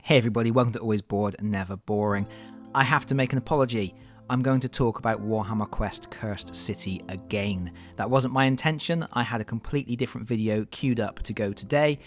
Hey everybody, welcome to Always Bored, Never Boring. I have to make an apology. I'm going to talk about Warhammer Quest Cursed City again. That wasn't my intention. I had a completely different video queued up to go today,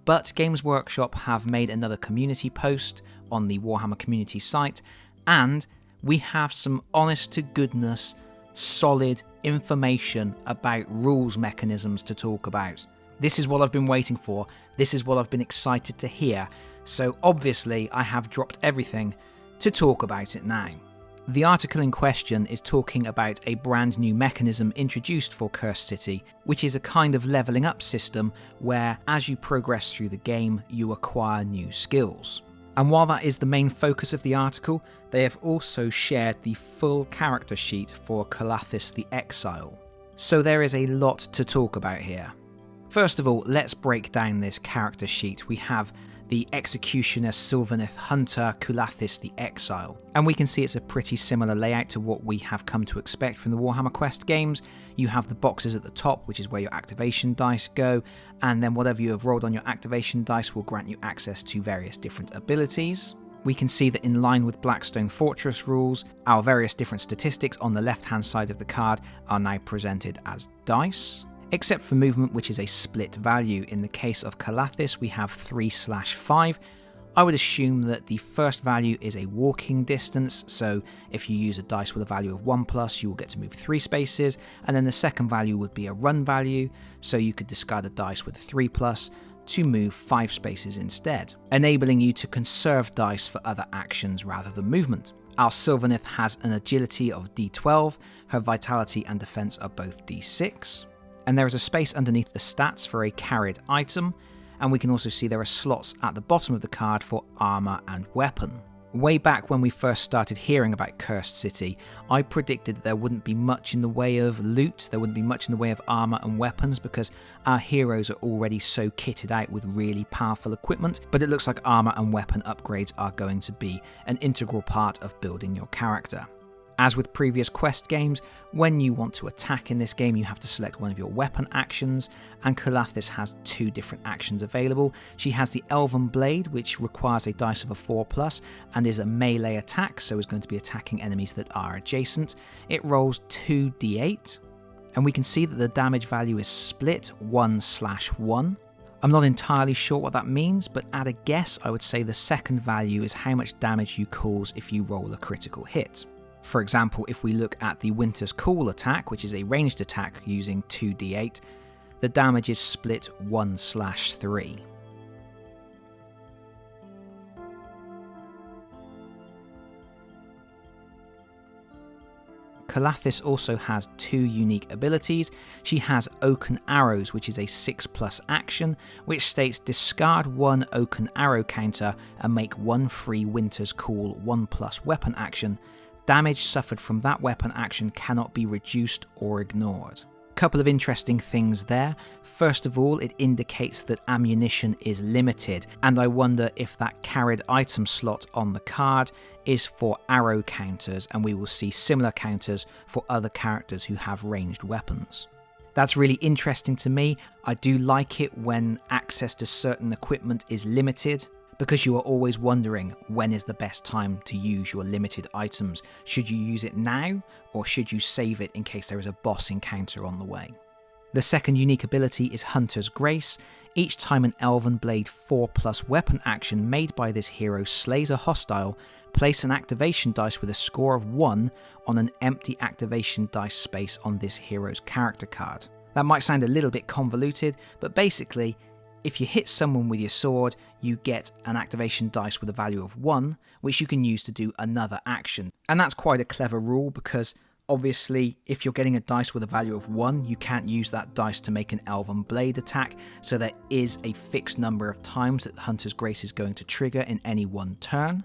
but Games Workshop have made another community post on the Warhammer Community site, and we have some honest to goodness, solid information about rules mechanisms to talk about. This is what I've been waiting for. This is what I've been excited to hear. So obviously I have dropped everything to talk about it now. The article in question is talking about a brand new mechanism introduced for Cursed City, which is a kind of levelling up system where as you progress through the game you acquire new skills. And while that is the main focus of the article, they have also shared the full character sheet for Calathis the Exile. So there is a lot to talk about here. First of all, let's break down this character sheet. We have the Executioner Sylvaneth Hunter Calathis the Exile. And we can see it's a pretty similar layout to what we have come to expect from the Warhammer Quest games. You have the boxes at the top, which is where your activation dice go, and then whatever you have rolled on your activation dice will grant you access to various different abilities. We can see that in line with Blackstone Fortress rules, our various different statistics on the left-hand side of the card are now presented as dice. Except for movement, which is a split value. In the case of Calathis, we have 3/5. I would assume that the first value is a walking distance, so if you use a dice with a value of 1+, you will get to move 3 spaces, and then the second value would be a run value, so you could discard a dice with a 3+ to move 5 spaces instead, enabling you to conserve dice for other actions rather than movement. Our Sylvaneth has an agility of D12, her vitality and defense are both D6. And there is a space underneath the stats for a carried item, and we can also see there are slots at the bottom of the card for armour and weapon. Way back when we first started hearing about Cursed City, I predicted that there wouldn't be much in the way of loot, there wouldn't be much in the way of armour and weapons because our heroes are already so kitted out with really powerful equipment, but it looks like armour and weapon upgrades are going to be an integral part of building your character. As with previous Quest games, when you want to attack in this game you have to select one of your weapon actions, and Calathis has 2 different actions available. She has the Elven Blade, which requires a dice of a 4+ and is a melee attack, so is going to be attacking enemies that are adjacent. It rolls 2d8, and we can see that the damage value is split 1/1. I'm not entirely sure what that means, but at a guess I would say the second value is how much damage you cause if you roll a critical hit. For example, if we look at the Winter's Call attack, which is a ranged attack using 2d8, the damage is split 1/3. Calathis also has 2 unique abilities. She has Oaken Arrows, which is a 6+ action, which states discard 1 Oaken Arrow counter and make 1 free Winter's Call 1+ weapon action. Damage suffered from that weapon action cannot be reduced or ignored. Couple of interesting things there. First of all, it indicates that ammunition is limited, and I wonder if that carried item slot on the card is for arrow counters, and we will see similar counters for other characters who have ranged weapons. That's really interesting to me. I do like it when access to certain equipment is limited, because you are always wondering when is the best time to use your limited items. Should you use it now, or should you save it in case there is a boss encounter on the way? The second unique ability is Hunter's Grace. Each time an Elven Blade 4+ weapon action made by this hero slays a hostile, place an activation dice with a score of 1 on an empty activation dice space on this hero's character card. That might sound a little bit convoluted, but basically, if you hit someone with your sword, you get an activation dice with a value of 1, which you can use to do another action. And that's quite a clever rule because obviously if you're getting a dice with a value of 1, you can't use that dice to make an Elven Blade attack, so there is a fixed number of times that the Hunter's Grace is going to trigger in any one turn.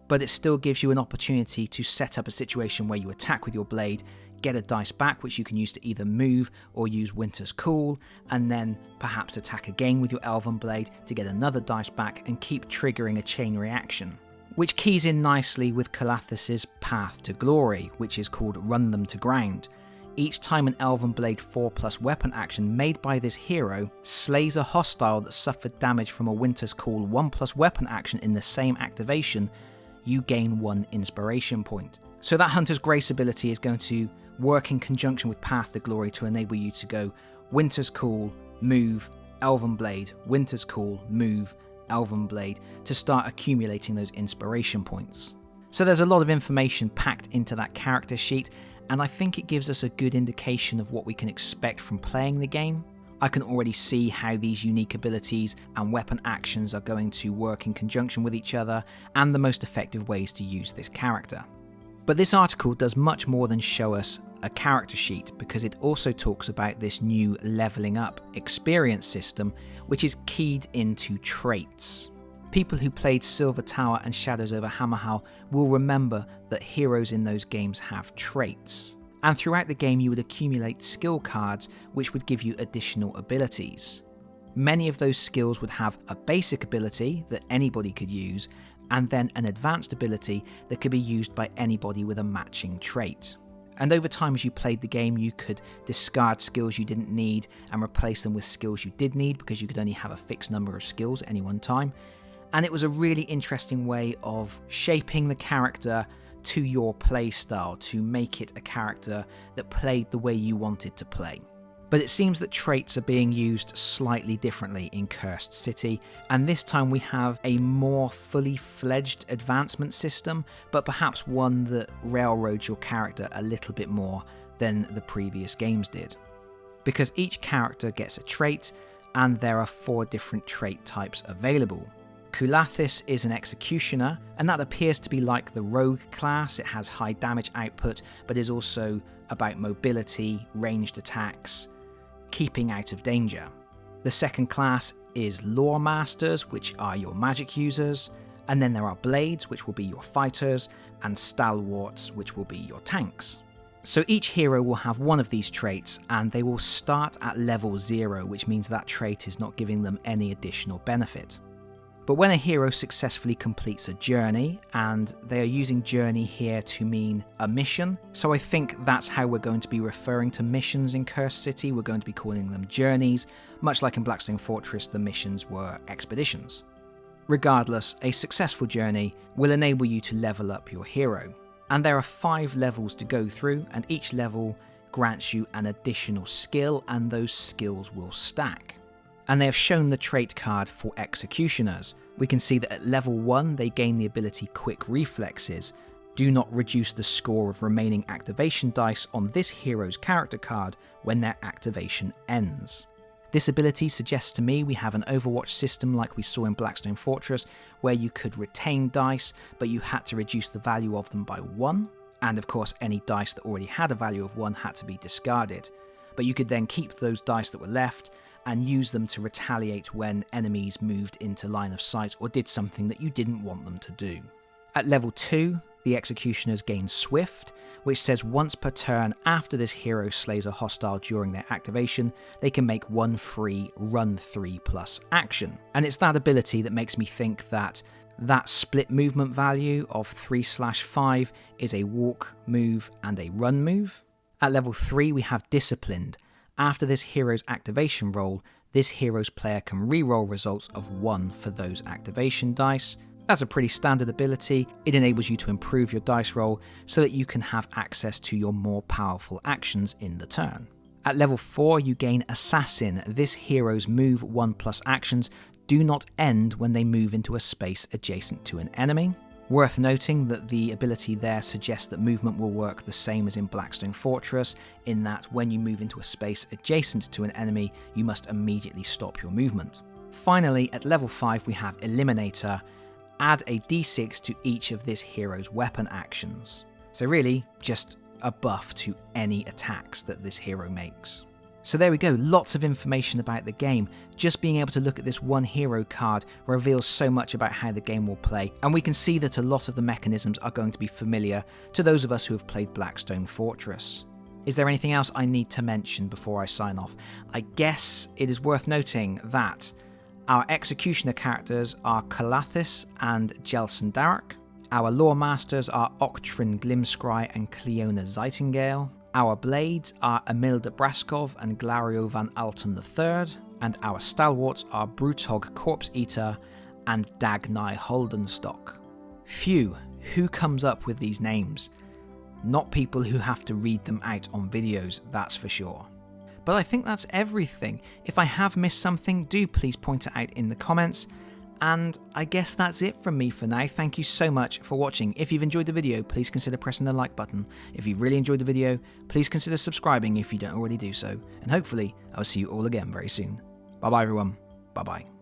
But it still gives you an opportunity to set up a situation where you attack with your blade, get a dice back which you can use to either move or use Winter's Call, and then perhaps attack again with your Elven Blade to get another dice back and keep triggering a chain reaction. Which keys in nicely with Calathis' path to glory, which is called Run Them to Ground. Each time an Elven Blade 4+ weapon action made by this hero slays a hostile that suffered damage from a Winter's Call 1+ weapon action in the same activation, you gain 1 inspiration point. So that Hunter's Grace ability is going to work in conjunction with Path to Glory to enable you to go Winter's Call, move, Elven Blade, Winter's Call, move, Elven Blade, to start accumulating those inspiration points. So there's a lot of information packed into that character sheet, and I think it gives us a good indication of what we can expect from playing the game. I can already see how these unique abilities and weapon actions are going to work in conjunction with each other, and the most effective ways to use this character. But this article does much more than show us a character sheet, because it also talks about this new leveling up experience system, which is keyed into traits. People who played Silver Tower and Shadows over Hammerhal will remember that heroes in those games have traits. And throughout the game you would accumulate skill cards which would give you additional abilities. Many of those skills would have a basic ability that anybody could use, and then an advanced ability that could be used by anybody with a matching trait. And over time as you played the game you could discard skills you didn't need and replace them with skills you did need, because you could only have a fixed number of skills at any one time. And it was a really interesting way of shaping the character to your play style, to make it a character that played the way you wanted to play. But it seems that traits are being used slightly differently in Cursed City, and this time we have a more fully fledged advancement system, but perhaps one that railroads your character a little bit more than the previous games did. Because each character gets a trait, and there are 4 different trait types available. Kulathis is an executioner, and that appears to be like the rogue class. It has high damage output, but is also about mobility, ranged attacks, keeping out of danger. The second class is Lore Masters, which are your magic users, and then there are Blades, which will be your fighters, and Stalwarts, which will be your tanks. So each hero will have one of these traits, and they will start at level 0, which means that trait is not giving them any additional benefit. But when a hero successfully completes a journey, and they are using journey here to mean a mission, so I think that's how we're going to be referring to missions in Cursed City. We're going to be calling them journeys, much like in Blackstone Fortress the missions were expeditions. Regardless, a successful journey will enable you to level up your hero. And there are 5 levels to go through, and each level grants you an additional skill, and those skills will stack. And they have shown the trait card for executioners. We can see that at level 1 they gain the ability Quick Reflexes. Do not reduce the score of remaining activation dice on this hero's character card when their activation ends. This ability suggests to me we have an Overwatch system like we saw in Blackstone Fortress, where you could retain dice, but you had to reduce the value of them by 1. And of course any dice that already had a value of 1 had to be discarded. But you could then keep those dice that were left and use them to retaliate when enemies moved into line of sight or did something that you didn't want them to do. At level 2, the executioners gain Swift, which says once per turn after this hero slays a hostile during their activation, they can make one free Run 3+ action. And it's that ability that makes me think that split movement value of 3/5 is a walk, move, and a run move. At level 3, we have Disciplined. After this hero's activation roll, this hero's player can reroll results of 1 for those activation dice. That's a pretty standard ability. It enables you to improve your dice roll so that you can have access to your more powerful actions in the turn. At level 4, you gain Assassin. This hero's move 1+ actions do not end when they move into a space adjacent to an enemy. Worth noting that the ability there suggests that movement will work the same as in Blackstone Fortress, in that when you move into a space adjacent to an enemy, you must immediately stop your movement. Finally, at level 5 we have Eliminator. Add a d6 to each of this hero's weapon actions. So really, just a buff to any attacks that this hero makes. So there we go, lots of information about the game. Just being able to look at this one hero card reveals so much about how the game will play, and we can see that a lot of the mechanisms are going to be familiar to those of us who have played Blackstone Fortress. Is there anything else I need to mention before I sign off? I guess it is worth noting that our executioner characters are Kalathis and Jelson Darak. Our lore masters are Octrin Glimscry and Cleona Zeitingale. Our blades are Emilda Braskov and Glario van Alten III, and our stalwarts are Brutog Corpse Eater and Dagnai Holdenstock. Phew, who comes up with these names? Not people who have to read them out on videos, that's for sure. But I think that's everything. If I have missed something, do please point it out in the comments. And I guess that's it from me for now. Thank you so much for watching. If you've enjoyed the video, please consider pressing the like button. If you really enjoyed the video, please consider subscribing if you don't already do so. And hopefully, I'll see you all again very soon. Bye bye everyone. Bye bye.